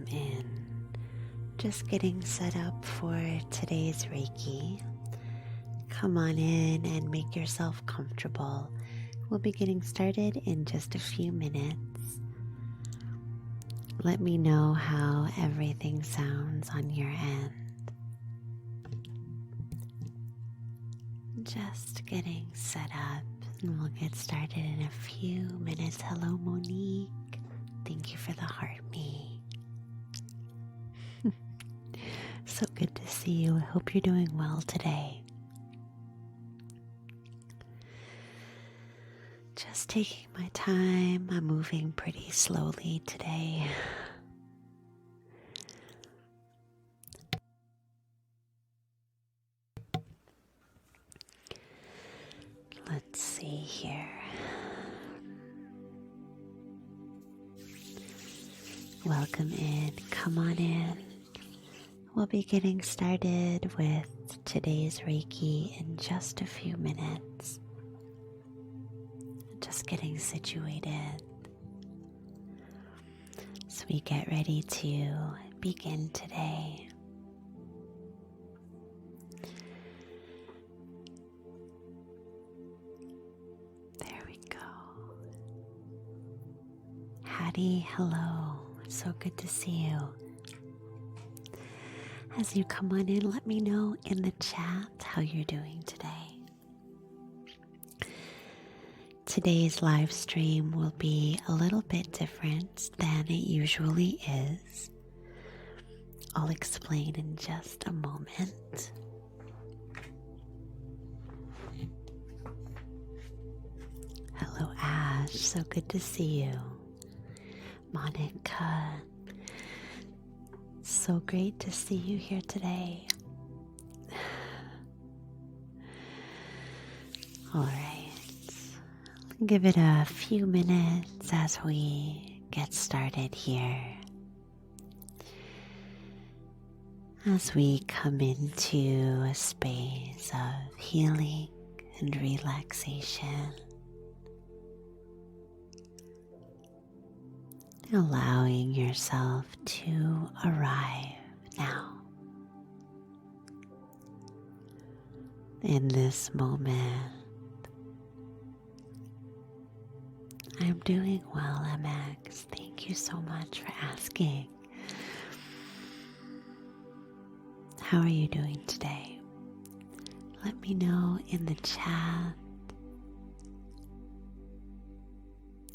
welcome in. Just getting set up for today's Reiki. Come on in and make yourself comfortable. We'll be getting started in just a few minutes. Let me know how everything sounds on your end. Just getting set up, and we'll get started in a few minutes. Hello, Monique. Thank you for the heart, me. So good to see you. I hope you're doing well today. Just taking my time. I'm moving pretty slowly today. Let's see here. Welcome in. Come on in. We'll be getting started with today's Reiki in just a few minutes. Just getting situated as we get ready to begin today. There we go. Hattie, hello. So good to see you. As you come on in, let me know in the chat how you're doing today. Today's live stream will be a little bit different than it usually is. I'll explain in just a moment. Hello, Ash. So good to see you. Monica. So great to see you here today. All right. Give it a few minutes as we get started here. As we come into a space of healing and relaxation. Allowing yourself to arrive now. In this moment. I'm doing well, MX. Thank you so much for asking. How are you doing today? Let me know in the chat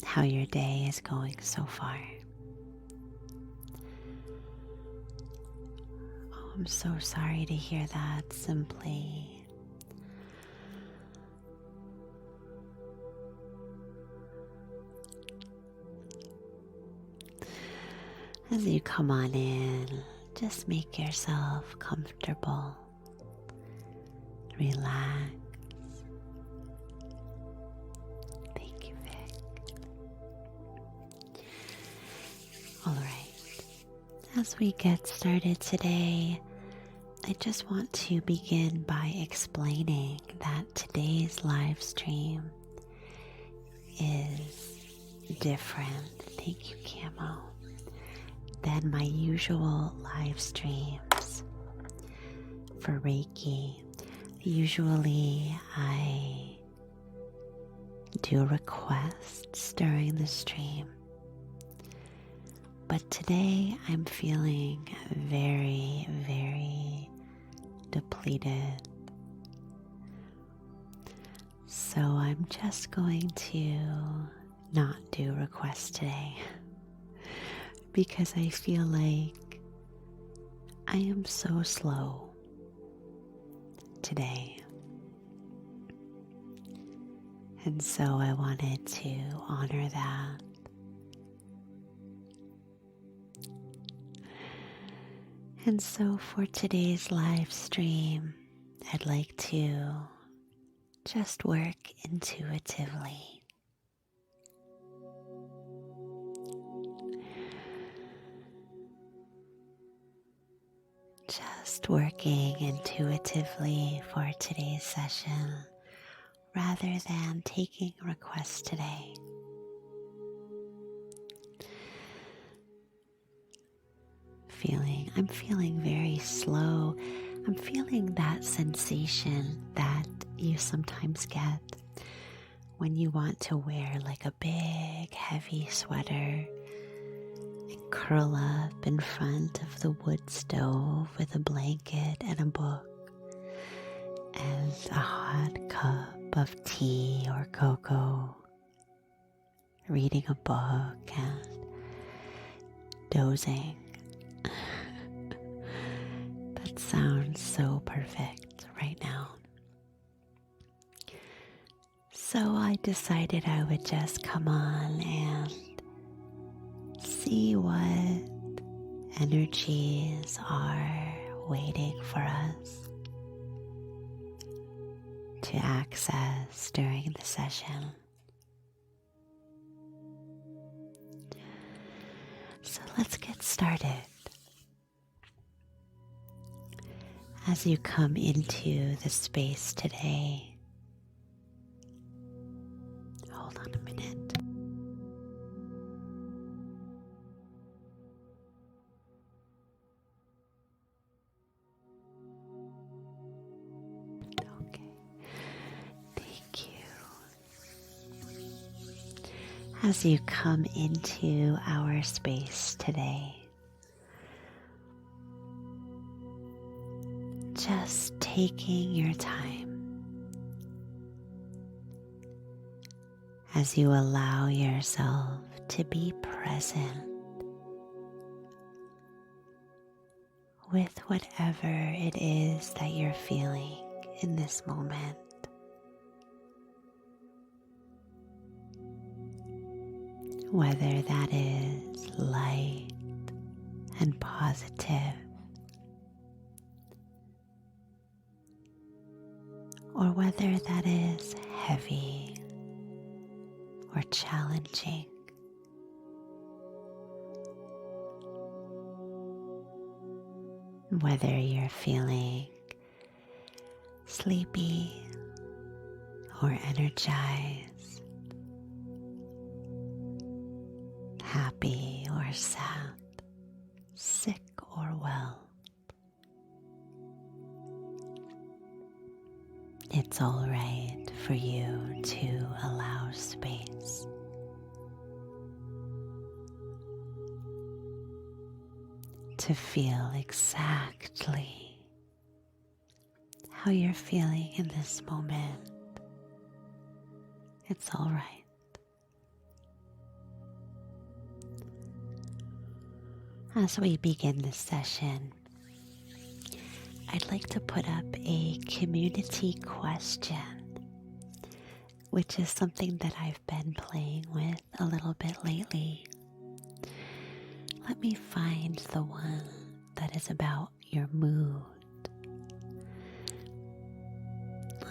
how your day is going so far. Oh, I'm so sorry to hear that, Simply. As you come on in, just make yourself comfortable. Relax. Thank you, Vic. All right. As we get started today, I just want to begin by explaining that today's live stream is different. Thank you, Camo. Than my usual live streams for Reiki. Usually I do requests during the stream, but today I'm feeling very, very depleted. So I'm just going to not do requests today. Because I feel like I am so slow today. And so I wanted to honor that. And so for today's live stream, I'd like to just work intuitively. Just working intuitively for today's session rather than taking requests today. I'm feeling very slow. I'm feeling that sensation that you sometimes get when you want to wear like a big heavy sweater and curl up in front of the wood stove with a blanket and a book and a hot cup of tea or cocoa, reading a book and dozing. That sounds so perfect right now. So I decided I would just come on and see what energies are waiting for us to access during the session. So let's get started. As you come into the space today, hold on a minute. Okay, thank you. As you come into our space today, just taking your time as you allow yourself to be present with whatever it is that you're feeling in this moment. Whether that is light and positive, or whether that is heavy or challenging. Whether you're feeling sleepy or energized, happy or sad, sick or well. It's all right for you to allow space. To feel exactly how you're feeling in this moment. It's all right. As we begin this session, I'd like to put up a community question, which is something that I've been playing with a little bit lately. Let me find the one that is about your mood.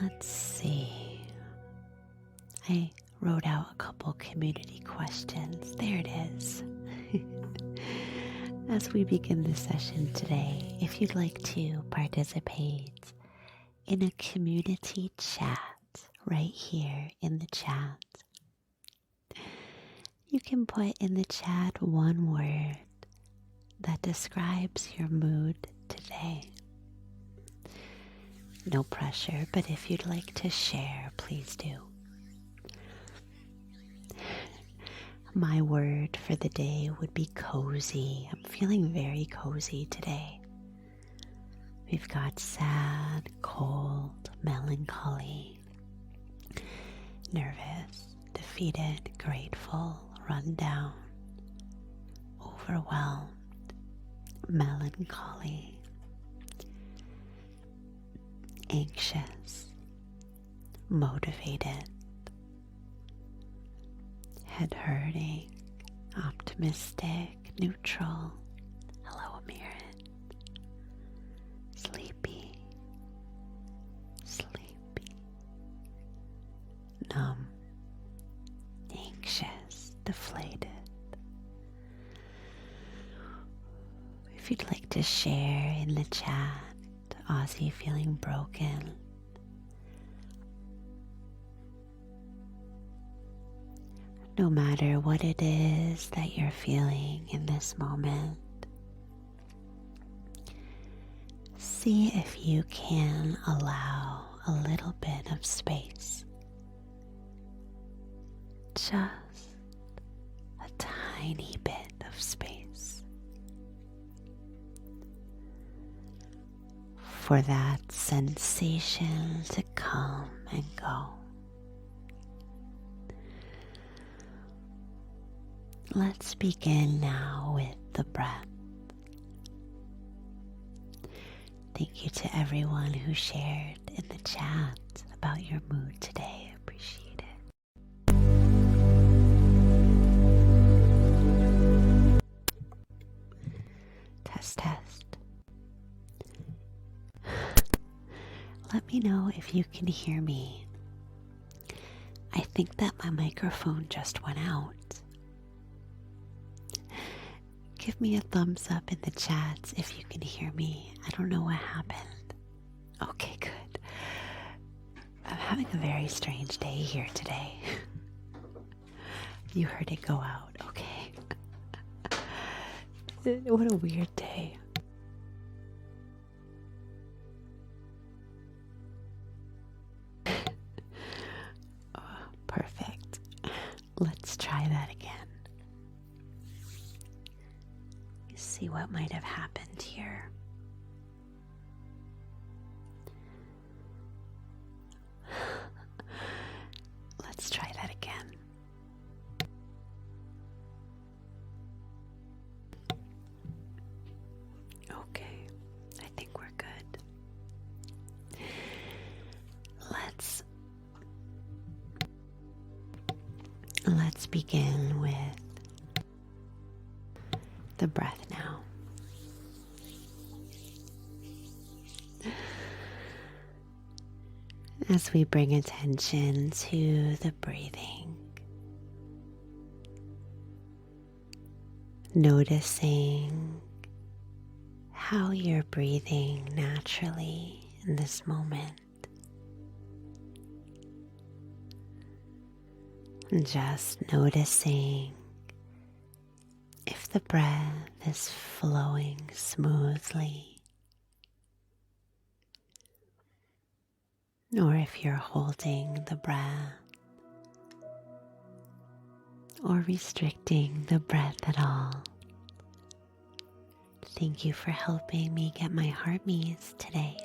Let's see. I wrote out a couple community questions. There it is. As we begin this session today, if you'd like to participate in a community chat right here in the chat, you can put in the chat one word that describes your mood today. No pressure, but if you'd like to share, please do. My word for the day would be cozy. I'm feeling very cozy today. We've got sad, cold, melancholy, nervous, defeated, grateful, run down, overwhelmed, melancholy, anxious, motivated, head hurting, optimistic, neutral, hello Amirit, sleepy, numb, anxious, deflated. If you'd like to share in the chat, Aussie feeling broken, no matter what it is that you're feeling in this moment, see if you can allow a little bit of space, just a tiny bit of space, for that sensation to come and go. Let's begin now with the breath. Thank you to everyone who shared in the chat about your mood today. I appreciate it. Test, test. Let me know if you can hear me. I think that my microphone just went out. Give me a thumbs up in the chat if you can hear me. I don't know what happened. Okay, good. I'm having a very strange day here today. You heard it go out. Okay. What a weird day. Oh, perfect. Let's try that again. See what might have happened here. Let's try that again. Okay, I think we're good. Let's begin with the breath now. As we bring attention to the breathing, noticing how you're breathing naturally in this moment. Just noticing if the breath is flowing smoothly, or if you're holding the breath, or restricting the breath at all. Thank you for helping me get my heart meets today.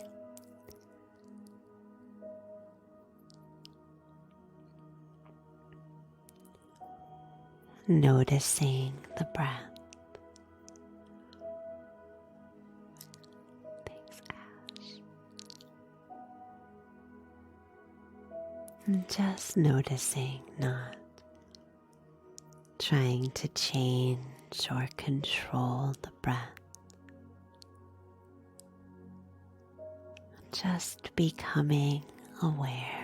Noticing the breath. Thanks, Ash. And just noticing, not trying to change or control the breath. Just becoming aware.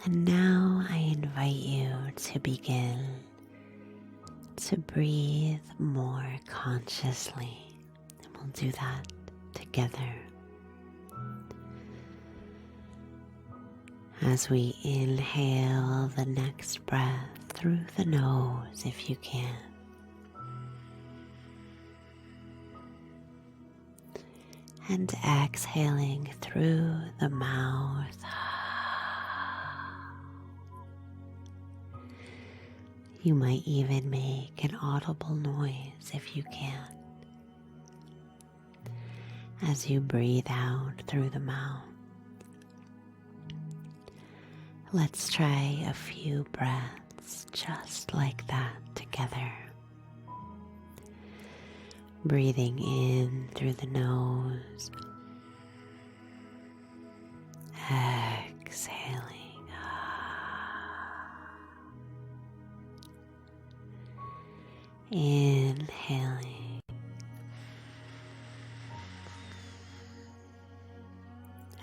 And now I invite you to begin to breathe more consciously. And we'll do that together. As we inhale the next breath through the nose if you can. And exhaling through the mouth. You might even make an audible noise if you can, as you breathe out through the mouth. Let's try a few breaths just like that together. Breathing in through the nose, exhaling. Inhaling,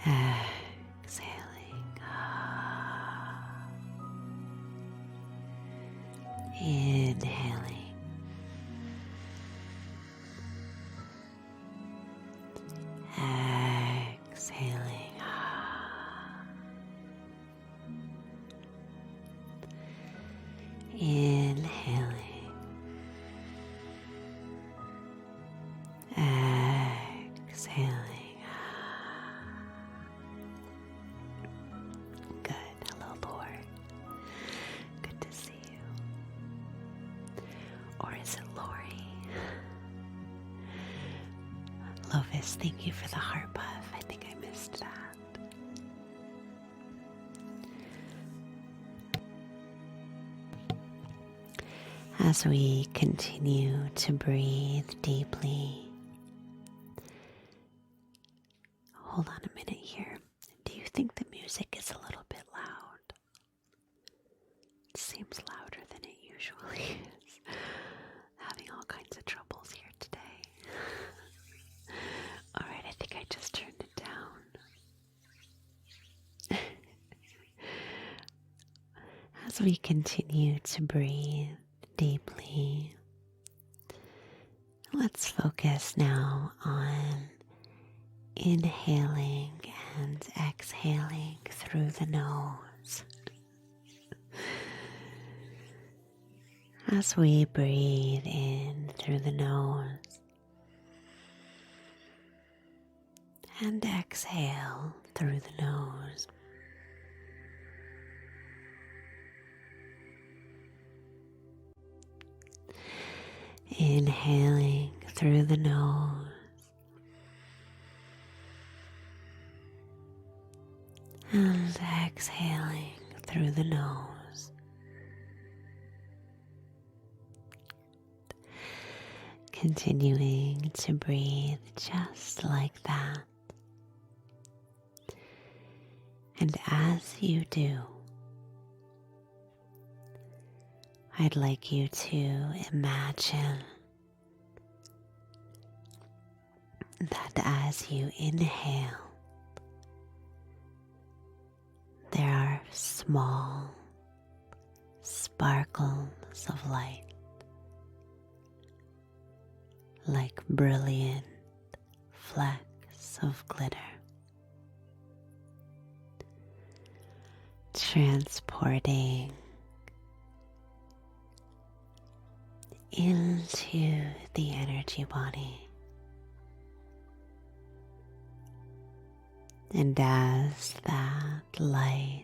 exhaling, inhaling, exhaling. Amethyst, thank you for the heart puff. I think I missed that. As we continue to breathe deeply, hold on a minute here. Do you think the music is a little bit loud? It seems louder than it usually is. Having all kinds of troubles here today. Alright, I think I just turned it down. As we continue to breathe deeply, let's focus now on inhaling and exhaling through the nose. As we breathe in through the nose and exhale through the nose, inhaling through the nose and exhaling through the nose. Continuing to breathe just like that. And as you do, I'd like you to imagine that as you inhale, there are small sparkles of light, like brilliant flecks of glitter, transporting into the energy body. And as that light,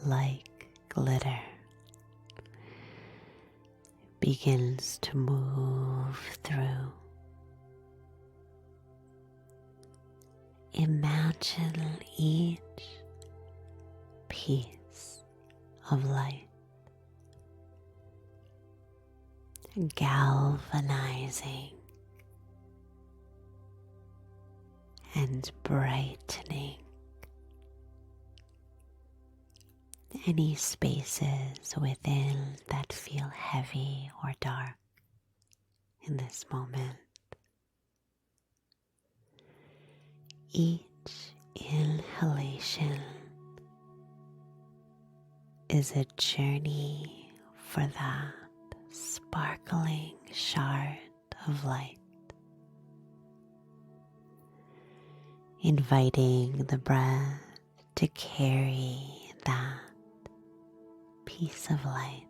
like glitter, begins to move through, imagine each piece of light galvanizing and brightening any spaces within that feel heavy or dark in this moment. Each inhalation is a journey for that sparkling shard of light, inviting the breath to carry that piece of light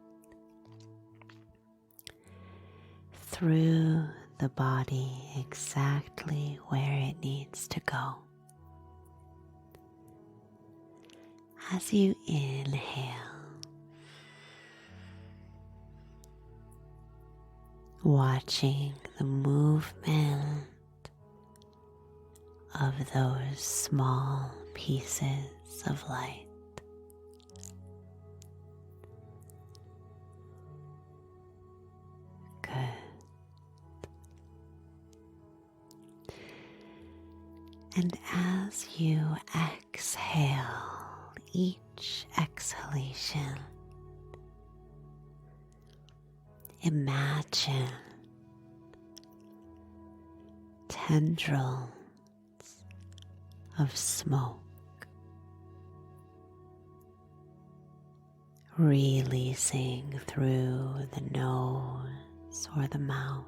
through the body exactly where it needs to go. As you inhale, watching the movement of those small pieces of light. Good. And as you exhale, each exhalation, imagine tendrils of smoke releasing through the nose or the mouth,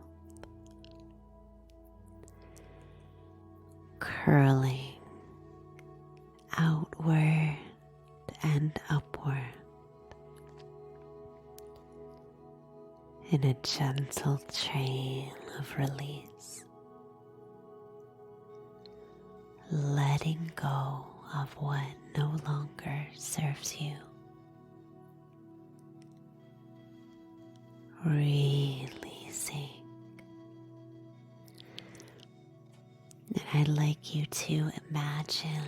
curling outward and upward in a gentle train of release, letting go of what no longer serves you, releasing And I'd like you to imagine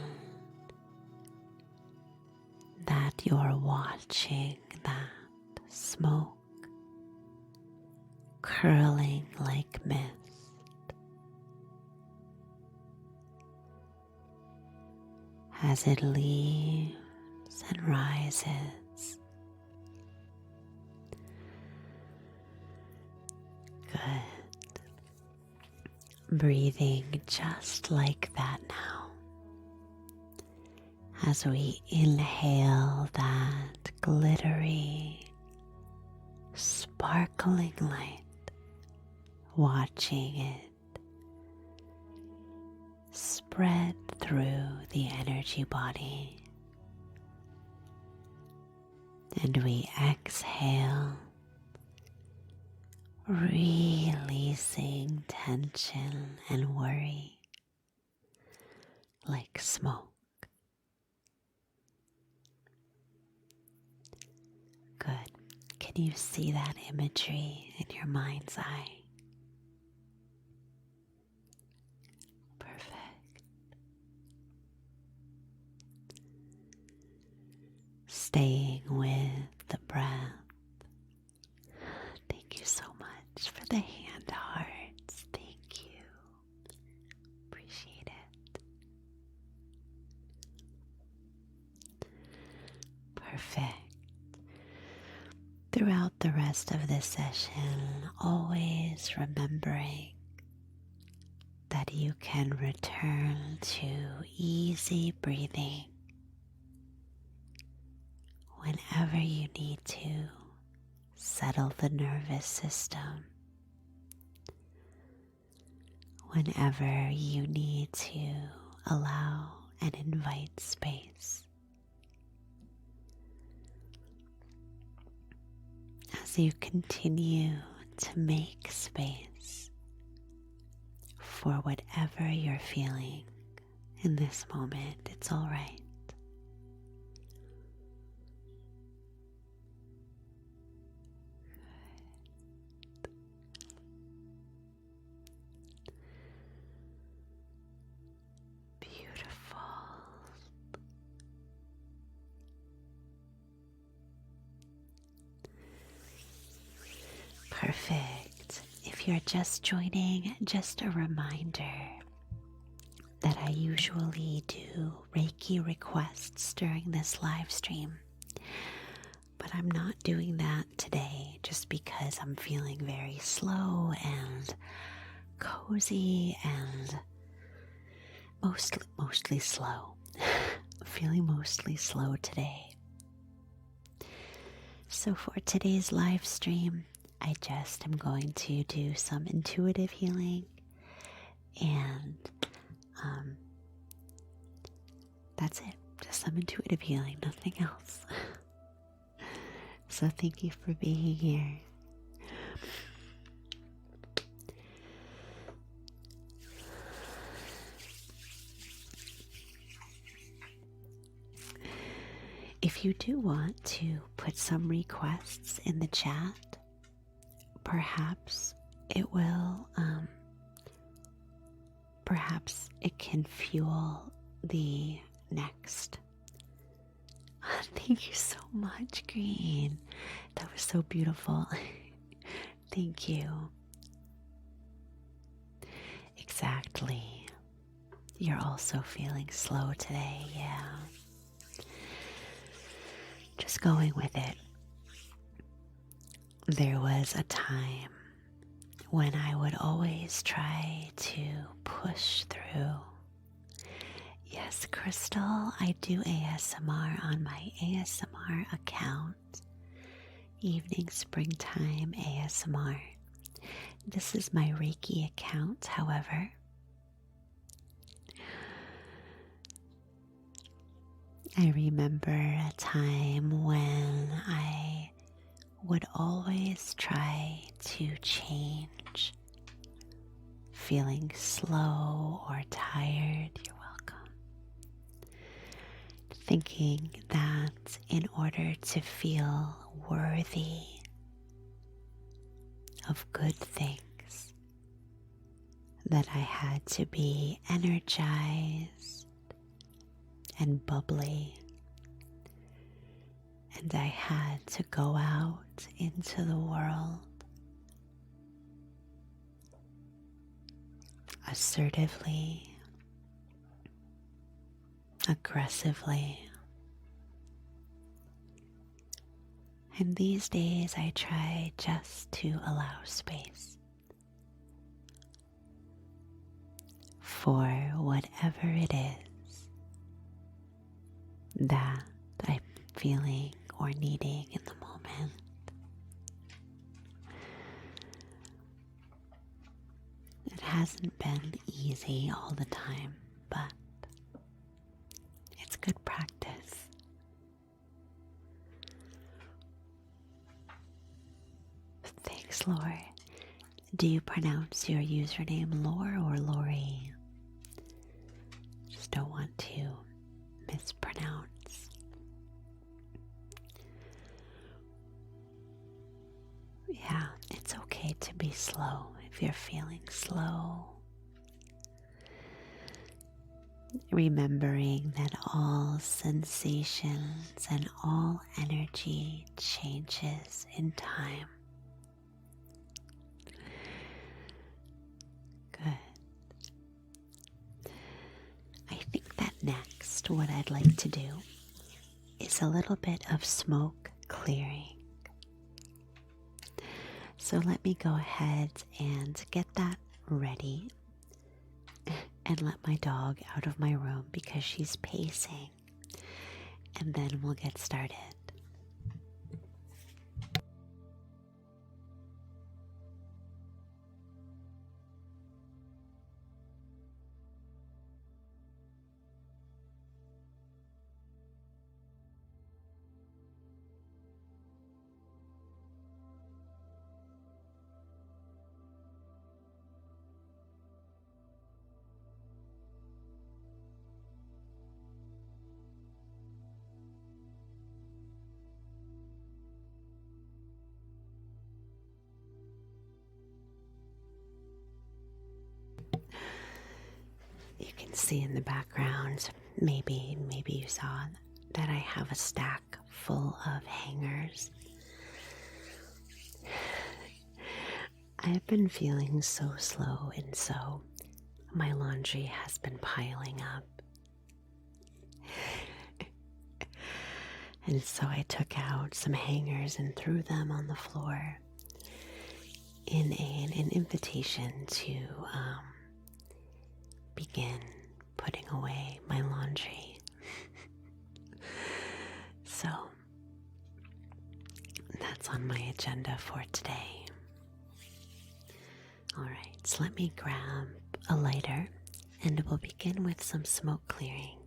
that you're watching that smoke curling like mist as it leaves and rises. Good. Breathing just like that now. As we inhale that glittery, sparkling light, watching it spread through the energy body. And we exhale, releasing tension and worry like smoke. Good. Can you see that imagery in your mind's eye? Perfect. Staying with the breath. Thank you so much for the hand hearts. Thank you. Appreciate it. Perfect. Throughout the rest of this session, always remembering that you can return to easy breathing whenever you need to settle the nervous system, whenever you need to allow and invite space. As you continue to make space for whatever you're feeling in this moment, it's all right. Beautiful. Perfect. If you're just joining, just a reminder that I usually do Reiki requests during this live stream, but I'm not doing that today just because I'm feeling very slow and cozy and mostly slow. Feeling mostly slow today. So for today's live stream, I just am going to do some intuitive healing, and that's it. Just some intuitive healing, nothing else. So thank you for being here. If you do want to put some requests in the chat, perhaps it will, perhaps it can fuel the next. Thank you so much, Green. That was so beautiful. Thank you. Exactly. You're also feeling slow today, yeah. Just going with it. There was a time when I would always try to push through. Yes, Crystal, I do ASMR on my ASMR account. Evening Springtime ASMR. This is my Reiki account, however. I remember a time when I would always try to change, feeling slow or tired. You're welcome. Thinking that in order to feel worthy of good things, that I had to be energized and bubbly, and I had to go out into the world assertively, aggressively. And these days I try just to allow space for whatever it is that I'm feeling or needing in the moment. It hasn't been easy all the time, but it's good practice. Thanks, Lord. Do you pronounce your username Lore or Lori? Just don't want to mispronounce. Yeah, it's okay to be slow if you're feeling slow. Remembering that all sensations and all energy changes in time. Good. I think that next what I'd like to do is a little bit of smoke clearing. So let me go ahead and get that ready and let my dog out of my room because she's pacing, and then we'll get started. You can see in the background, maybe you saw that I have a stack full of hangers. I've been feeling so slow, and so my laundry has been piling up. And so I took out some hangers and threw them on the floor in an invitation to begin putting away my laundry. So that's on my agenda for today. Alright, so let me grab a lighter and we'll begin with some smoke clearing.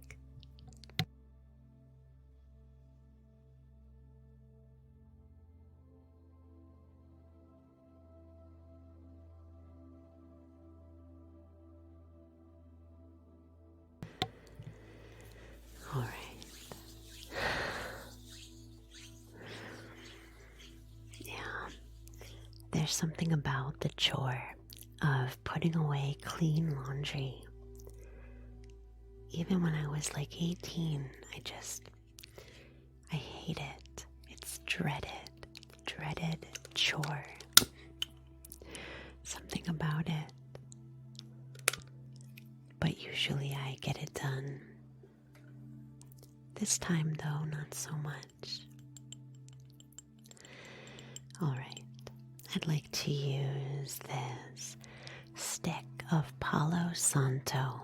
Alright. Yeah, there's something about the chore of putting away clean laundry. Even when I was like 18, I hate it. It's dreaded chore. Something about it. But usually I get it done. This time though, not so much. Alright, I'd like to use this stick of Palo Santo.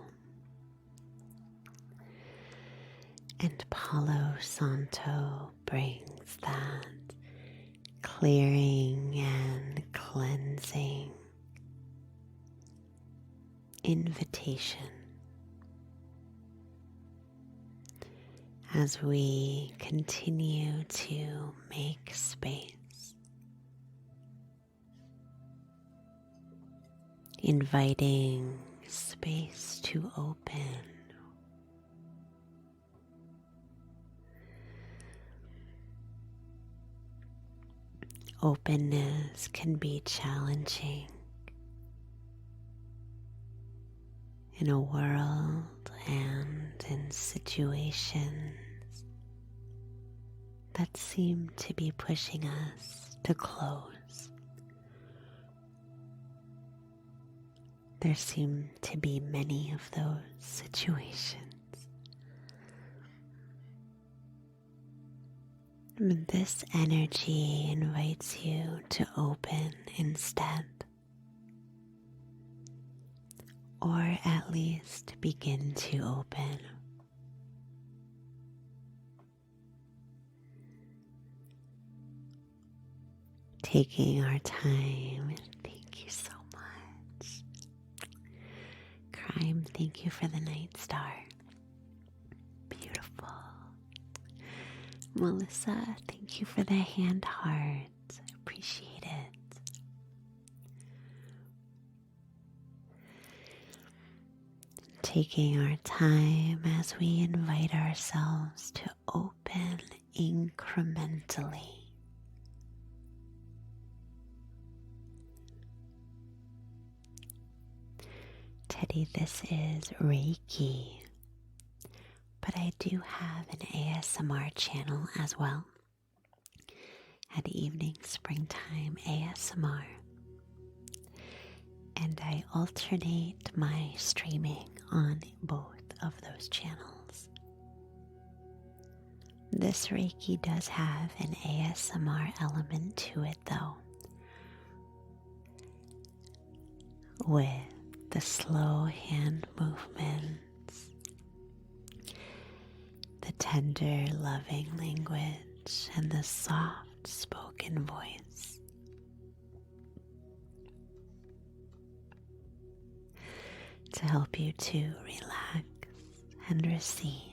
And Palo Santo brings that clearing and cleansing invitation as we continue to make space, inviting space to open. Openness can be challenging. in a world and in situations that seem to be pushing us to close. There seem to be many of those situations. And this energy invites you to open instead, or at least begin to open. Taking our time. Thank you so much. Crime, thank you for the night star. Beautiful. Melissa, thank you for the hand hearts. I appreciate it. Taking our time as we invite ourselves to open incrementally. Teddy, this is Reiki, but I do have an ASMR channel as well, at Evening Springtime ASMR, and I alternate my streaming on both of those channels. This Reiki does have an ASMR element to it though, with the slow hand movements, the tender, loving language, and the soft spoken voice. To help you to relax and receive.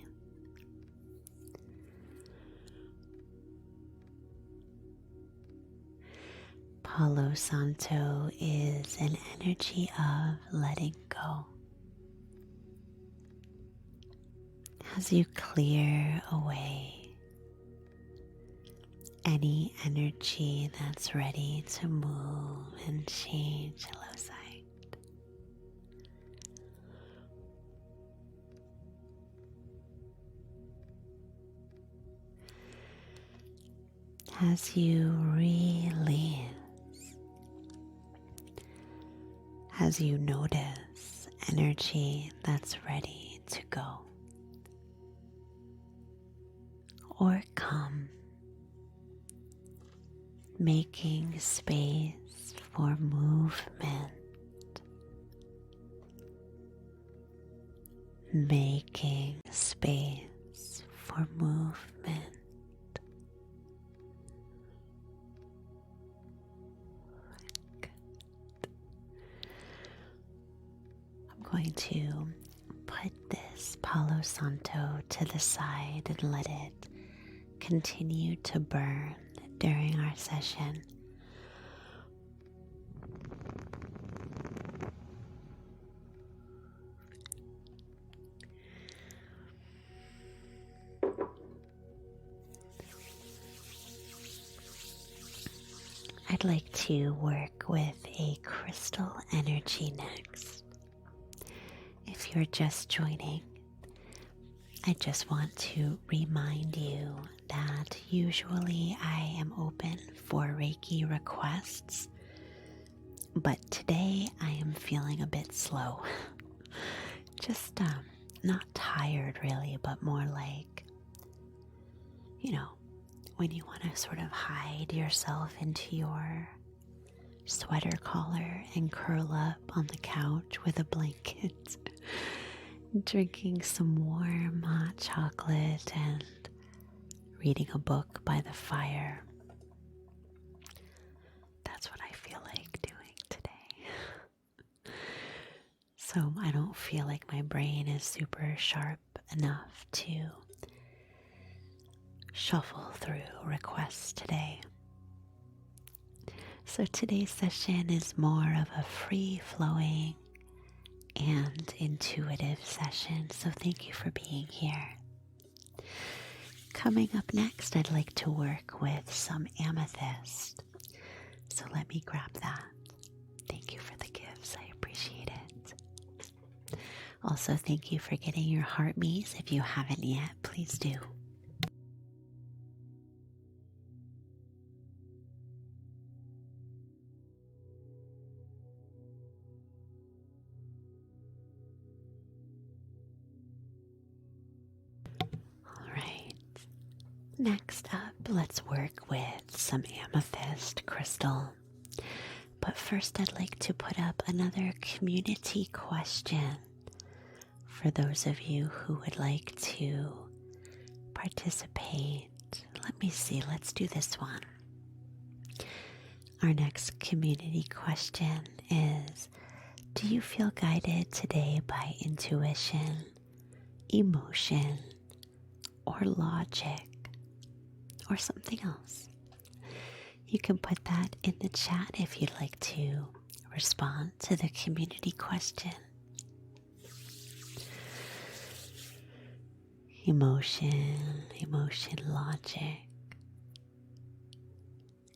Palo Santo is an energy of letting go. As you clear away any energy that's ready to move and change, hello sight. As you release, as you notice energy that's ready to go or come, making space for movement, making space for movement. Going to put this Palo Santo to the side and let it continue to burn during our session. I'd like to work with a crystal energy next. If you're just joining, I just want to remind you that usually I am open for Reiki requests, but today I am feeling a bit slow. Just not tired really, but more like, when you want to sort of hide yourself into your sweater collar and curl up on the couch with a blanket, drinking some warm hot chocolate and reading a book by the fire. That's what I feel like doing today. So I don't feel like my brain is super sharp enough to shuffle through requests today. So today's session is more of a free-flowing and intuitive session, so thank you for being here. Coming up next, I'd like to work with some amethyst, so let me grab that. Thank you for the gifts, I appreciate it. Also, thank you for getting your heart me's. If you haven't yet, please do. All right. Next up, let's work with some amethyst crystal. But first, I'd like to put up another community question for those of you who would like to participate. Let me see, let's do this one. Our next community question is, do you feel guided today by intuition, emotion, or logic, or something else? You can put that in the chat if you'd like to respond to the community question. Emotion, logic.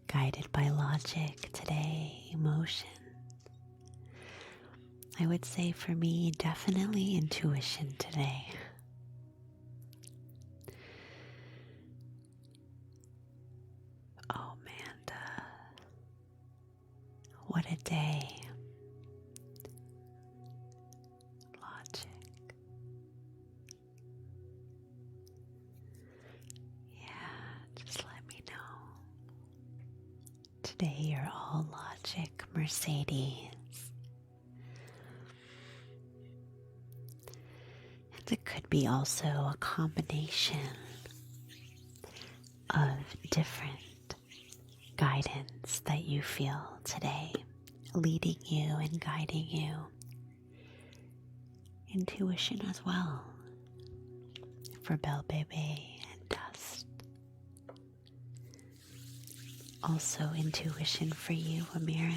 Guided by logic today, emotion. I would say for me, definitely intuition today. Oh, Amanda, what a day. Logic. Yeah, just let me know. Today you're all logic, Mercedes. And it could be also a combination of different guidance that you feel today, leading you and guiding you. Intuition as well for Belle Bebe and Dust. Also intuition for you, Amira,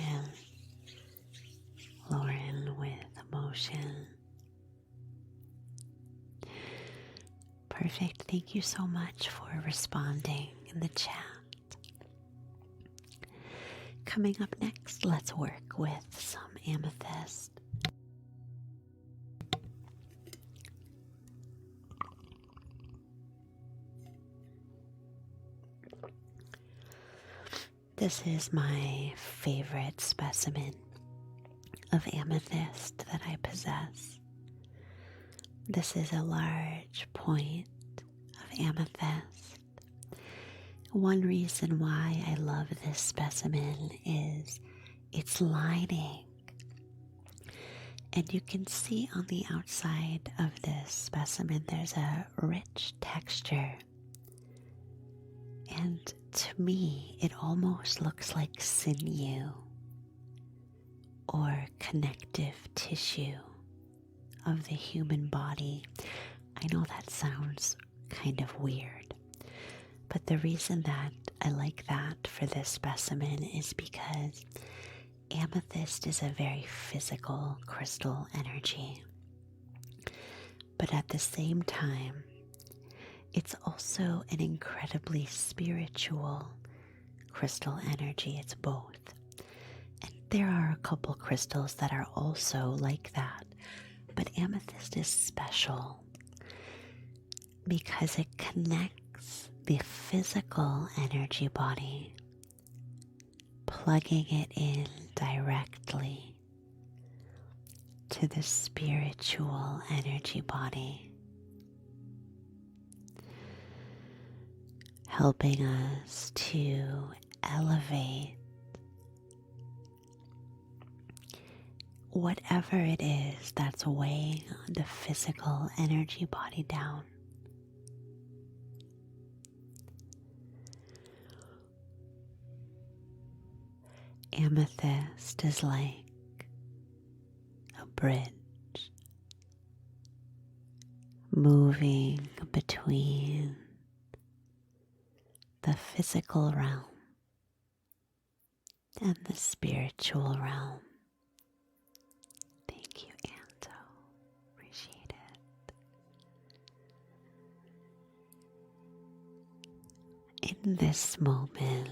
Lauren with emotion. Perfect. Thank you so much for responding in the chat. Coming up next, let's work with some amethyst. This is my favorite specimen of amethyst that I possess. This is a large point of amethyst. One reason why I love this specimen is its lining. And you can see on the outside of this specimen there's a rich texture. And to me, it almost looks like sinew or connective tissue of the human body. I know that sounds kind of weird, but the reason that I like that for this specimen is because amethyst is a very physical crystal energy, but at the same time, it's also an incredibly spiritual crystal energy. It's both. And there are a couple crystals that are also like that, but amethyst is special because it connects the physical energy body, plugging it in directly to the spiritual energy body, helping us to elevate whatever it is that's weighing the physical energy body down. Amethyst is like a bridge moving between the physical realm and the spiritual realm. Thank you, Santo. Appreciate it. In this moment,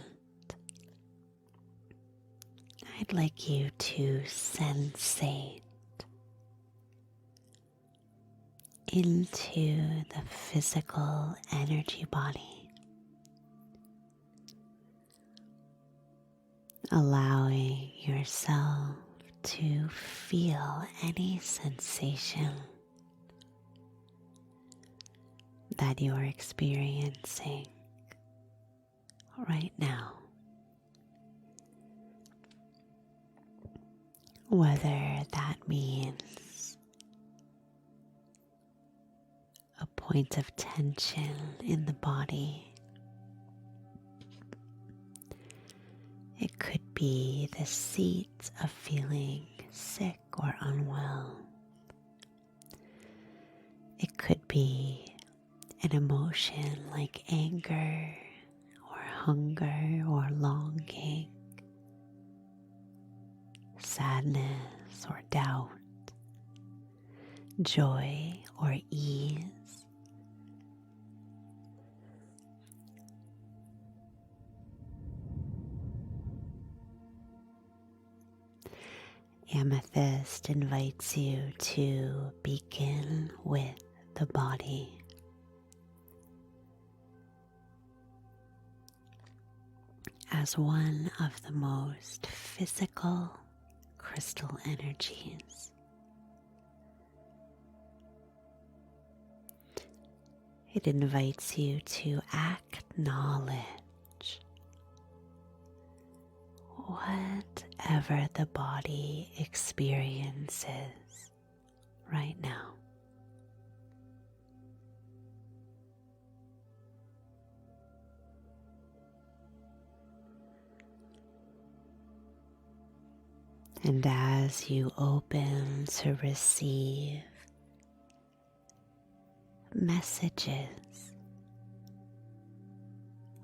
I'd like you to sensate into the physical energy body, allowing yourself to feel any sensation that you're experiencing right now. Whether that means a point of tension in the body, it could be the seat of feeling sick or unwell. It could be an emotion like anger or hunger or longing, sadness or doubt, joy or ease. Amethyst invites you to begin with the body. As one of the most physical crystal energies. It invites you to acknowledge whatever the body experiences right now. And as you open to receive messages,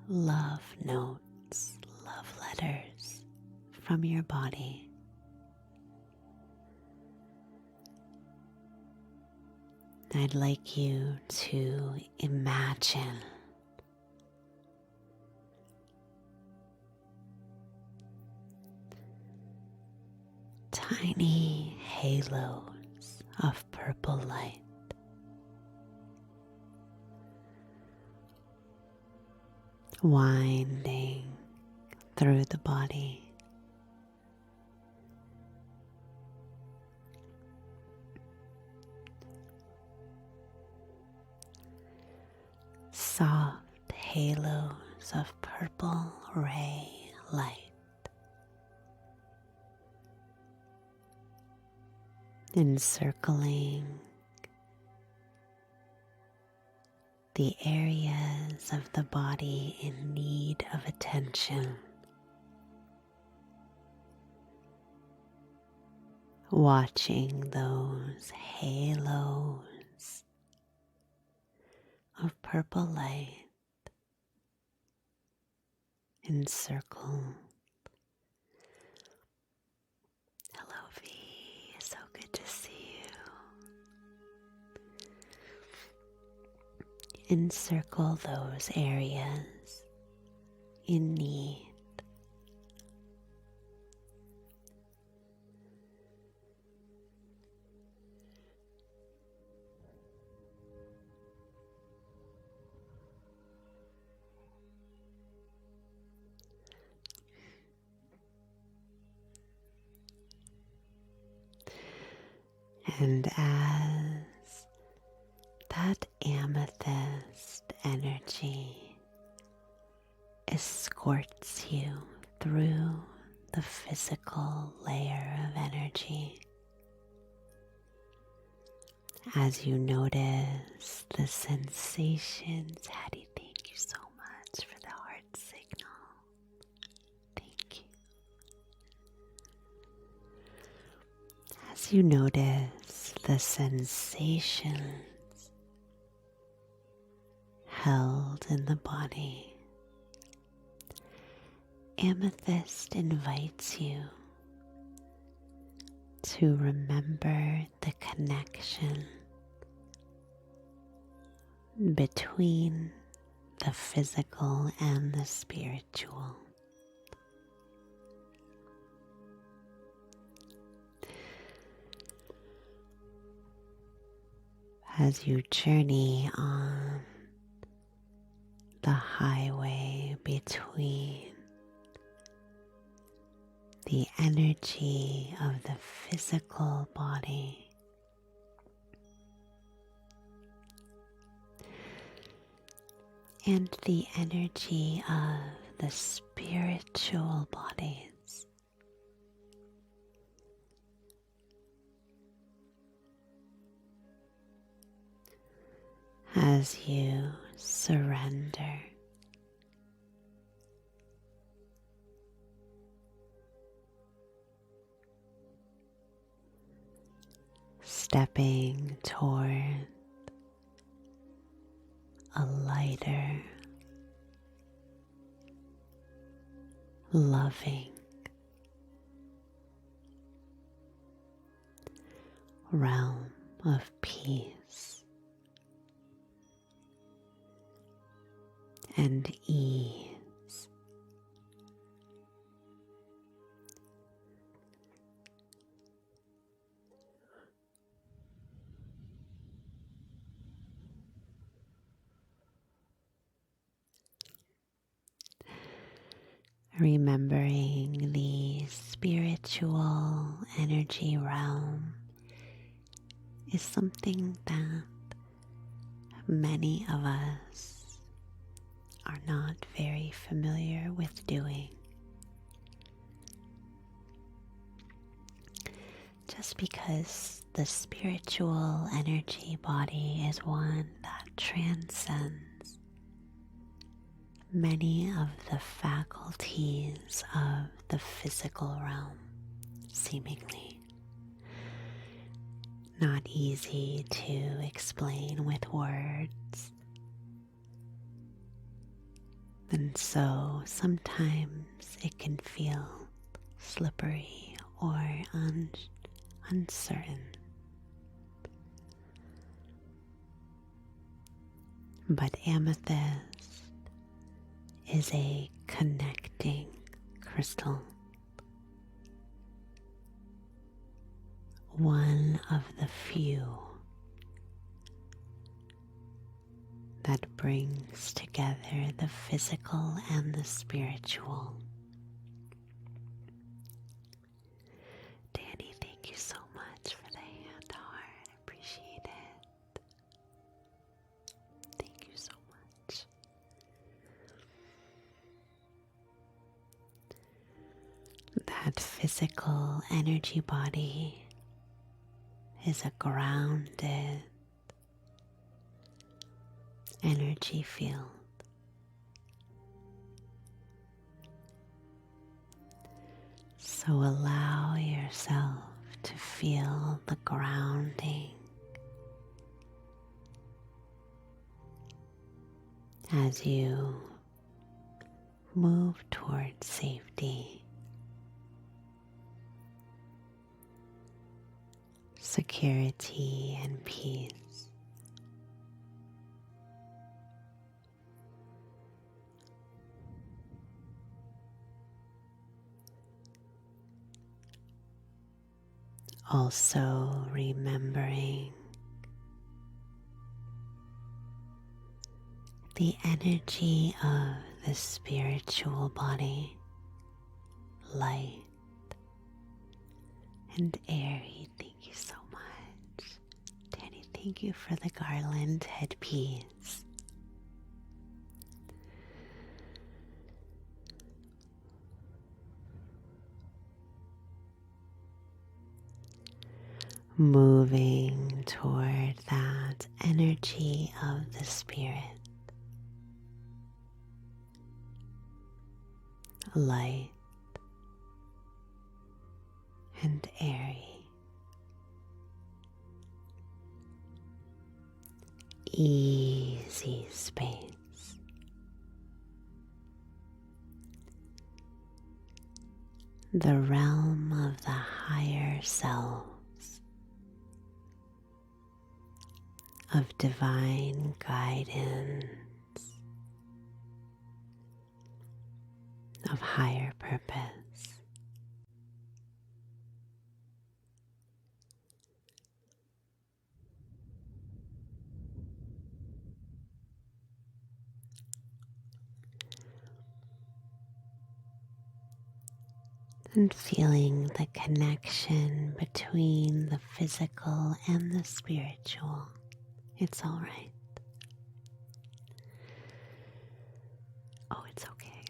love notes, love letters from your body, I'd like you to imagine tiny halos of purple light winding through the body, soft halos of purple ray light encircling the areas of the body in need of attention, watching those halos of purple light encircle. Hello, V. So good to see you. Encircle those areas in need. And as that amethyst energy escorts you through the physical layer of energy, as you notice the sensations, Hattie, thank you so much for the heart signal. Thank you. As you notice the sensations held in the body, Amethyst invites you to remember the connection between the physical and the spiritual. as you journey on the highway between the energy of the physical body and the energy of the spiritual bodies. As you surrender, stepping toward a lighter, loving realm of peace and ease. Remembering the spiritual energy realm is something that many of us are not very familiar with doing. Just because the spiritual energy body is one that transcends many of the faculties of the physical realm, seemingly not easy to explain with words. And so sometimes it can feel slippery or uncertain. But amethyst is a connecting crystal, one of the few that brings together the physical and the spiritual. Danny, thank you so much for the hand heart. I appreciate it. Thank you so much. That physical energy body is a grounded energy field. So allow yourself to feel the grounding as you move towards safety, security, and peace. Also remembering the energy of the spiritual body, light and airy. Thank you so much. Danny, thank you for the garland headpiece. Moving toward that energy of the spirit, light and airy, easy space. The realm of the higher selves, of divine guidance, of higher purpose. And feeling the connection between the physical and the spiritual. It's all right. Oh, it's okay.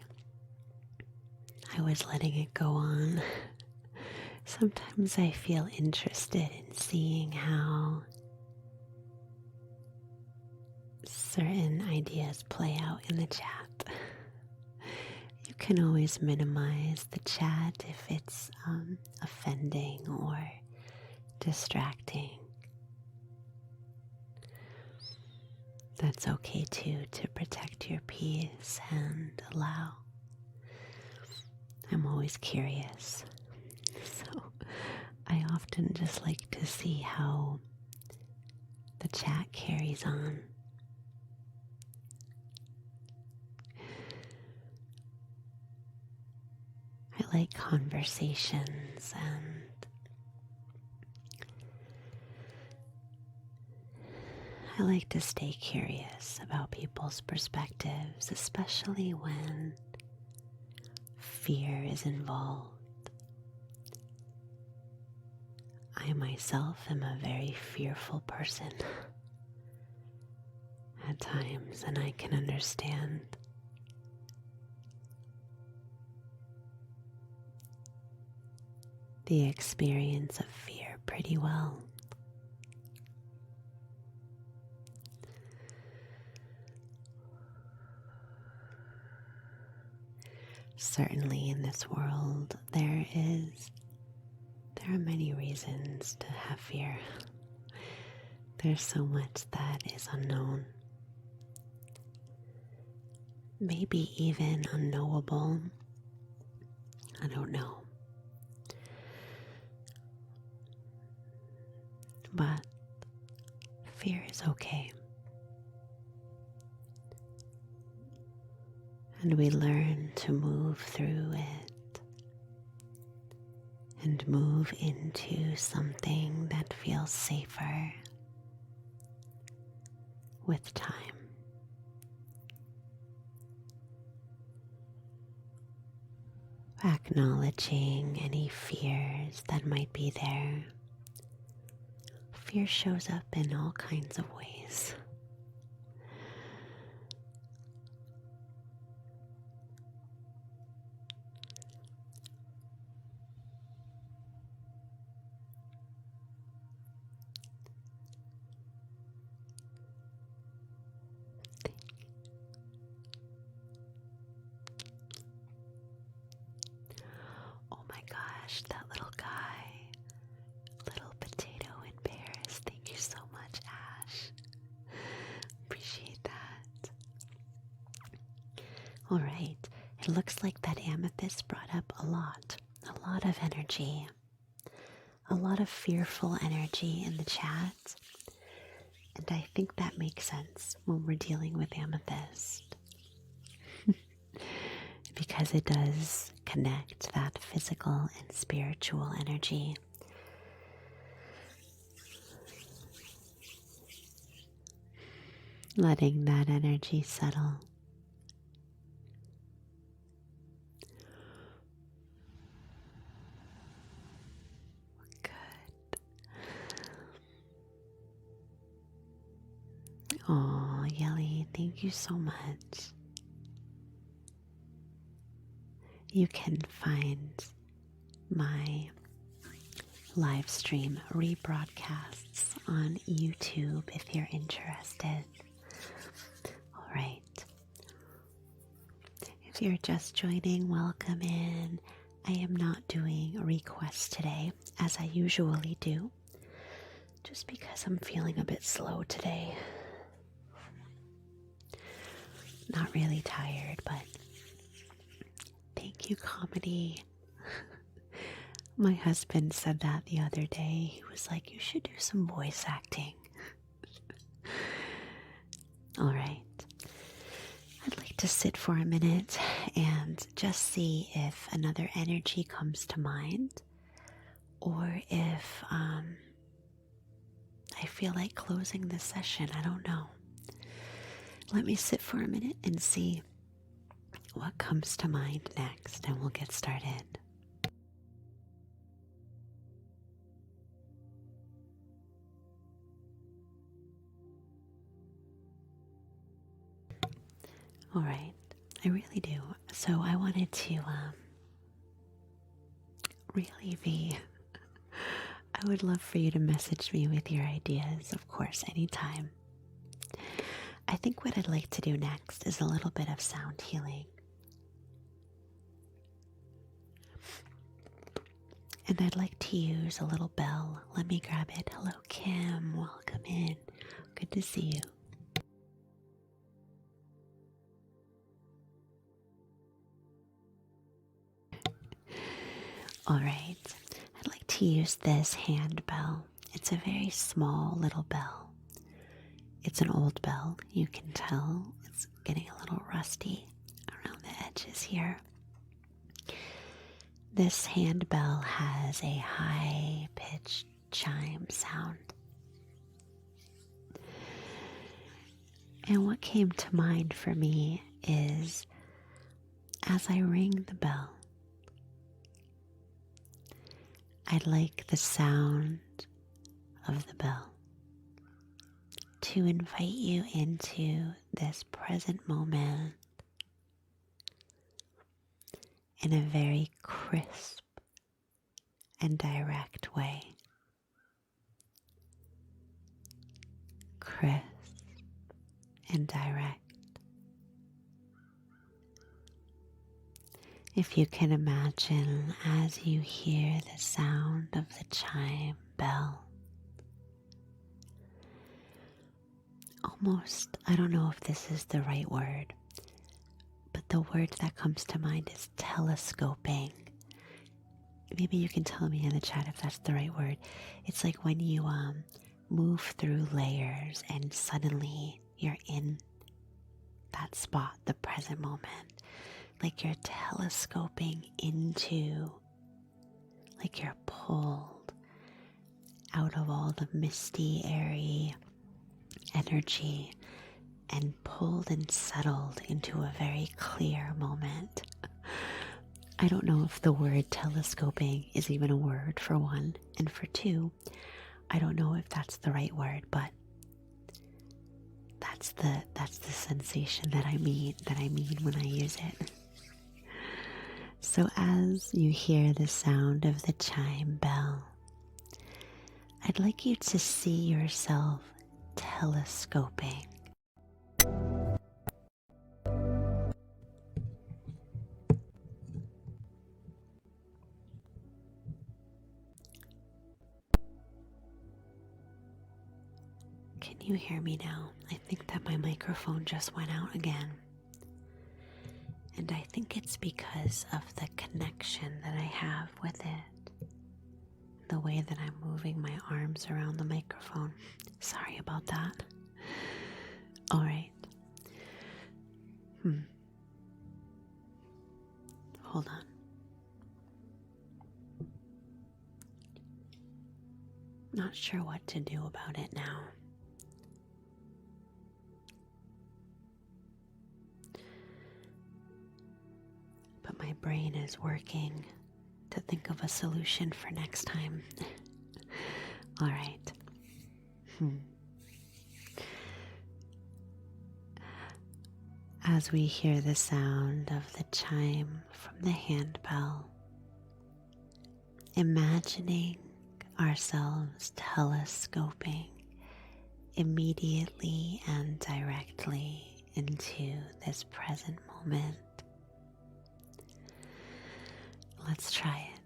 I was letting it go on. Sometimes I feel interested in seeing how certain ideas play out in the chat. You can always minimize the chat if it's offending or distracting. That's okay too, to protect your peace and allow. I'm always curious, so I often just like to see how the chat carries on. I like conversations, and I like to stay curious about people's perspectives, especially when fear is involved. I myself am a very fearful person at times, and I can understand the experience of fear pretty well. Certainly in this world, there are many reasons to have fear. There's so much that is unknown, maybe even unknowable. I don't know. But fear is okay. And we learn to move through it and move into something that feels safer with time. Acknowledging any fears that might be there. Fear shows up in all kinds of ways. Oh my gosh, that little guy, little potato in Paris. Thank you so much, Ash. Appreciate that. All right, it looks like that amethyst brought up a lot of energy, a lot of fearful energy in the chat. And I think that makes sense when we're dealing with amethyst. Because it does connect that physical and spiritual energy. Letting that energy settle. Good. Oh, Yelly, thank you so much. You can find my live stream rebroadcasts on YouTube if you're interested. All right. If you're just joining, welcome in. I am not doing requests today as I usually do, just because I'm feeling a bit slow today. Not really tired, but thank you, comedy. My husband said that the other day. He was like, you should do some voice acting. All right. I'd like to sit for a minute and just see if another energy comes to mind, or if I feel like closing this session. I don't know. Let me sit for a minute and see what comes to mind next, and we'll get started. All right, I really do. So I wanted to really be, I would love for you to message me with your ideas, of course, anytime. I think what I'd like to do next is a little bit of sound healing. And I'd like to use a little bell. Let me grab it. Hello, Kim. Welcome in. Good to see you. All right. I'd like to use this hand bell. It's a very small little bell. It's an old bell. You can tell it's getting a little rusty around the edges here. This hand bell has a high-pitched chime sound. And what came to mind for me is as I ring the bell, I'd like the sound of the bell to invite you into this present moment in a very crisp and direct way. Crisp and direct. If you can imagine as you hear the sound of the chime bell, almost, I don't know if this is the right word, but the word that comes to mind is telescoping. Maybe you can tell me in the chat if that's the right word. It's like when you move through layers and suddenly you're in that spot, the present moment. Like you're telescoping into, like you're pulled out of all the misty, airy energy and pulled and settled into a very clear moment. I don't know if the word telescoping is even a word, for one, and for two, I don't know if that's the right word, but that's the sensation that I mean when I use it. So as you hear the sound of the chime bell, I'd like you to see yourself telescoping. Can you hear me now? I think that my microphone just went out again. And I think it's because of the connection that I have with it. The way that I'm moving my arms around the microphone. Sorry about that. All right. Hold on. Not sure what to do about it now. But my brain is working to think of a solution for next time. All right. As we hear the sound of the chime from the handbell, imagining ourselves telescoping immediately and directly into this present moment. Let's try it.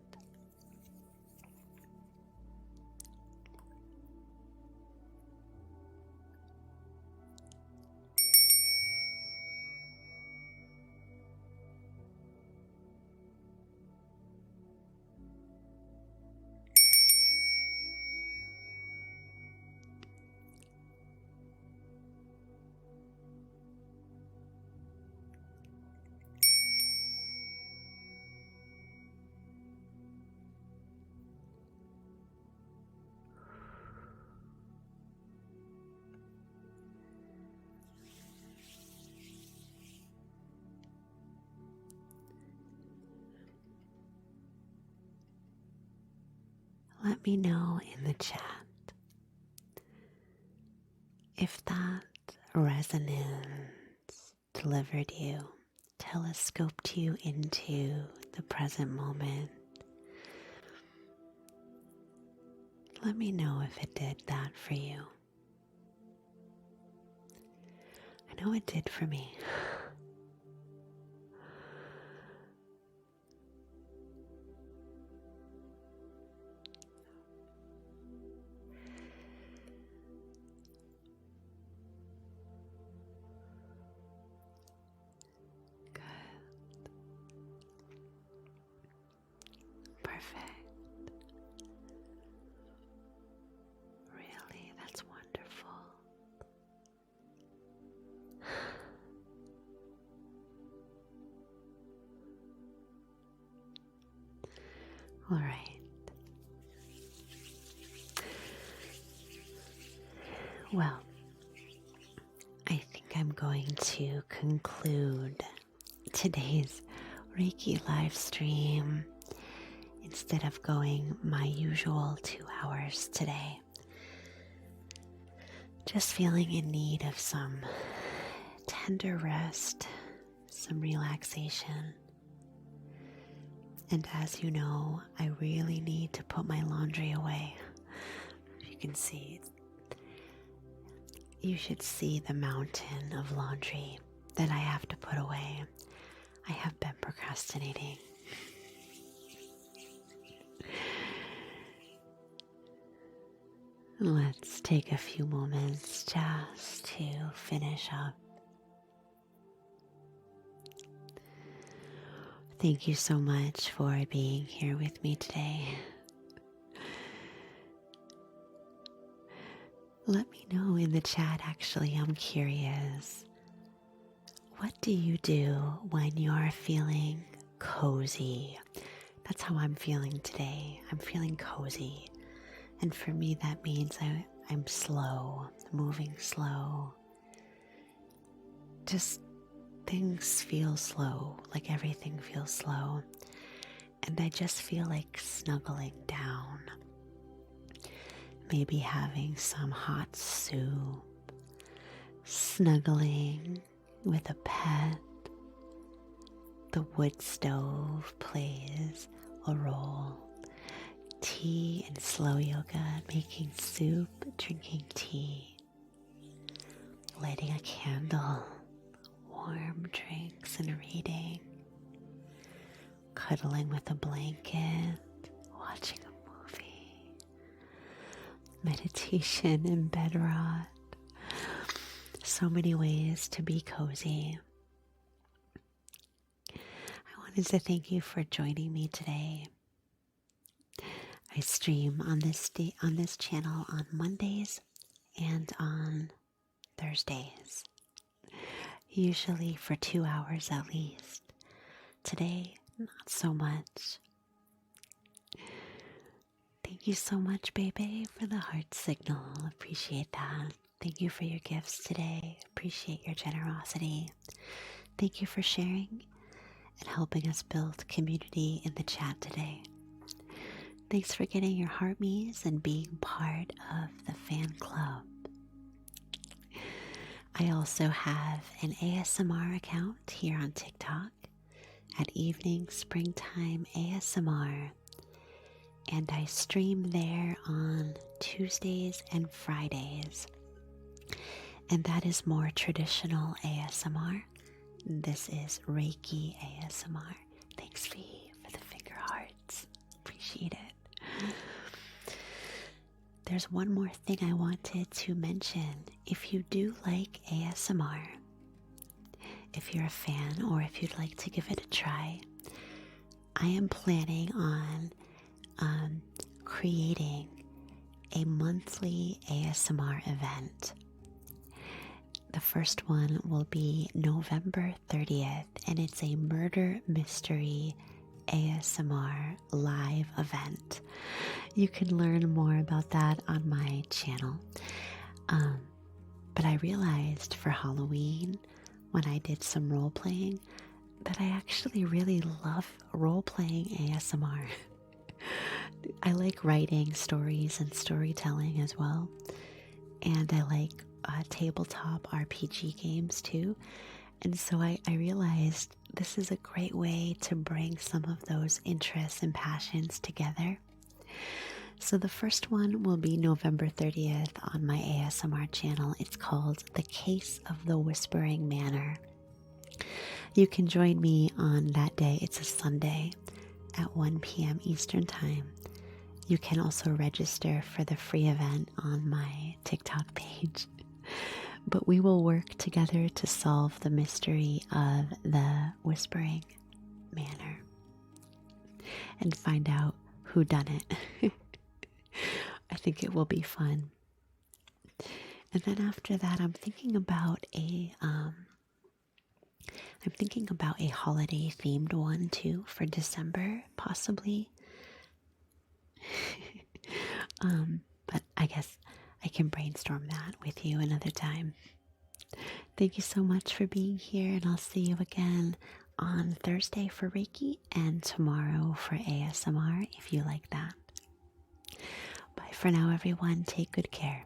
Let me know in the chat if that resonance delivered you, telescoped you into the present moment. Let me know if it did that for you. I know it did for me. Perfect. Really, that's wonderful. All right. Well, I think I'm going to conclude today's Reiki live stream instead of going my usual 2 hours today. Just feeling in need of some tender rest, some relaxation. And as you know, I really need to put my laundry away. You can see, you should see the mountain of laundry that I have to put away. I have been procrastinating. Let's take a few moments just to finish up. Thank you so much for being here with me today. Let me know in the chat, actually, I'm curious. What do you do when you're feeling cozy? That's how I'm feeling today. I'm feeling cozy. And for me, that means I'm slow, moving slow. Just things feel slow, like everything feels slow. And I just feel like snuggling down. Maybe having some hot soup, snuggling with a pet. The wood stove plays a role. Tea and slow yoga, making soup, drinking tea, lighting a candle, warm drinks and reading, cuddling with a blanket, watching a movie, meditation in bed rot. So many ways to be cozy. I wanted to thank you for joining me today. I stream on this channel on Mondays and on Thursdays, usually for 2 hours at least. Today, not so much. Thank you so much, baby, for the heart signal. Appreciate that. Thank you for your gifts today. Appreciate your generosity. Thank you for sharing and helping us build community in the chat today. Thanks for getting your heart me's and being part of the fan club. I also have an ASMR account here on TikTok at Evening Springtime ASMR, and I stream there on Tuesdays and Fridays. And that is more traditional ASMR. This is Reiki ASMR. Thanks, Fee, for the finger hearts. Appreciate it. There's one more thing I wanted to mention. If you do like ASMR, if you're a fan or if you'd like to give it a try, I am planning on creating a monthly ASMR event. The first one will be November 30th, and it's a murder mystery ASMR live event. You can learn more about that on my channel. But I realized for Halloween, when I did some role playing, that I actually really love role playing ASMR. I like writing stories and storytelling as well. And I like tabletop RPG games too. And so I realized this is a great way to bring some of those interests and passions together. So the first one will be November 30th on my ASMR channel. It's called The Case of the Whispering Manor. You can join me on that day. It's a Sunday at 1 p.m. Eastern Time. You can also register for the free event on my TikTok page. But we will work together to solve the mystery of the Whispering Manor and find out who done it. I think it will be fun. And then after that, I'm thinking about a holiday themed one too for December, possibly. But I guess I can brainstorm that with you another time. Thank you so much for being here, and I'll see you again on Thursday for Reiki and tomorrow for ASMR if you like that. Bye for now, everyone. Take good care.